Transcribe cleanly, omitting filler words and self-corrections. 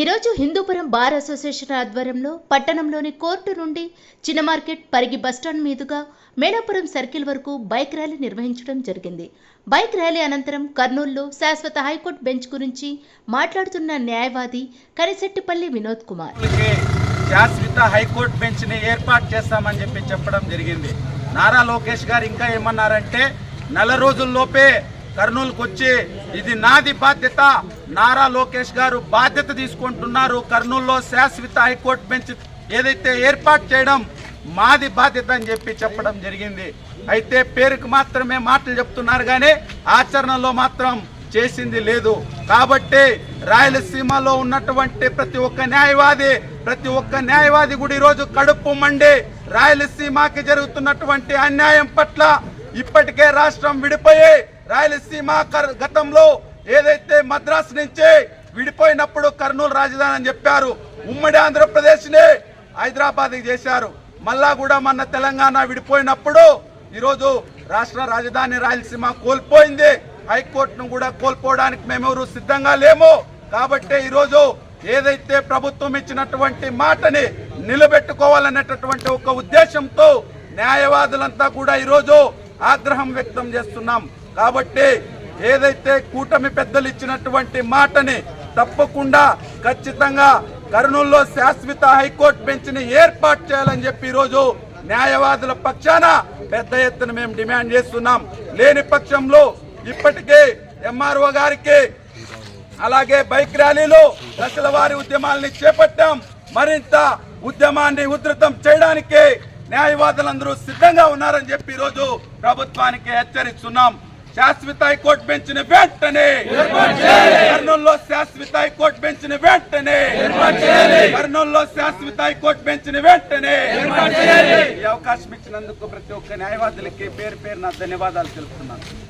ఈ రోజు Hindupuram bar association ఆధ్వర్యంలో పట్టణంలోని కోర్టు నుండి చిన్న మార్కెట్ పరిగి బస్టాండ్ మీదుగా మేడాపురం సర్కిల్ వరకు బైక్ ర్యాలీ నిర్వహించడం జరిగింది. బైక్ ర్యాలీ అనంతరం కర్నూలులో శాశ్వత హైకోర్టు బెంచ్ గురించి మాట్లాడుతున్న న్యాయవాది కనిశెట్టిపల్లి వినోద్ కుమార్ శాశ్వత హైకోర్టు బెంచ్ ని ఏర్పాటు చేస్తామని చెప్పడం జరిగింది. నారా లోకేష్ గారు ఇంకా ఏమన్నారంటే నెల రోజుల్లోపే కర్నూలుకు వచ్చి ఇది నాది బాధ్యత, నారా లోకేష్ గారు బాధ్యత తీసుకుంటున్నారు, కర్నూలులో శాశ్వత హైకోర్టు బెంచ్ ఏదైతే ఏర్పాటు చేయడం మాది బాధ్యత అని చెప్పడం జరిగింది. అయితే పేరుకు మాత్రమే మాటలు చెప్తున్నారు కానీ ఆచరణలో మాత్రం చేసింది లేదు. కాబట్టి రాయలసీమలో ఉన్నటువంటి ప్రతి ఒక్క న్యాయవాది కూడా ఈరోజు కడుపు మండి రాయలసీమకి జరుగుతున్నటువంటి అన్యాయం పట్ల ఇప్పటికే రాష్ట్రం విడిపోయి రాయలసీమ గతంలో ఏదైతే మద్రాసు నుంచి విడిపోయినప్పుడు కర్నూలు రాజధాని అని చెప్పారు, ఉమ్మడి ఆంధ్రప్రదేశ్ ని హైదరాబాద్ చేశారు. మళ్ళా కూడా మన తెలంగాణ విడిపోయినప్పుడు ఈరోజు రాష్ట్ర రాజధాని రాయలసీమ కోల్పోయింది. హైకోర్టును కూడా కోల్పోవడానికి మేమెవరు సిద్ధంగా లేము. కాబట్టి ఈరోజు ఏదైతే ప్రభుత్వం ఇచ్చినటువంటి మాటని నిలబెట్టుకోవాలనేటటువంటి ఒక ఉద్దేశంతో న్యాయవాదులంతా కూడా ఈరోజు ఆగ్రహం వ్యక్తం చేస్తున్నాం. కాబట్టి ఏదైతే కూటమి పెద్దలు ఇచ్చినటువంటి మాటని తప్పకుండా ఖచ్చితంగా కర్నూలులో శాశ్వత హైకోర్టు బెంచ్ ని ఏర్పాటు చేయాలని చెప్పి ఈరోజు న్యాయవాదుల పక్షాన పెద్ద ఎత్తున మేము డిమాండ్ చేస్తున్నాం. లేని పక్షంలో ఇప్పటికే ఎంఆర్ఓ గారికి అలాగే బైక్ ర్యాలీలో దశల వారి ఉద్యమాలని చేపట్టాం. మరింత ఉద్యమాన్ని ఉధృతం చేయడానికి న్యాయవాదులందరూ సిద్ధంగా ఉన్నారని చెప్పి ఈరోజు ప్రభుత్వానికి హెచ్చరిస్తున్నాం. శాశ్వత హైకోర్టు బెంచ్ ని వెంటనే కర్నూలులో శాశ్వత హైకోర్టు బెంచ్ ని వెంటనే కర్నూలులో శాశ్వత హైకోర్టు బెంచ్ ని వెంటనే ఈ అవకాశం ఇచ్చినందుకు ప్రతి ఒక్క న్యాయవాదులకి పేరు పేరున ధన్యవాదాలు తెలుపుతున్నాను.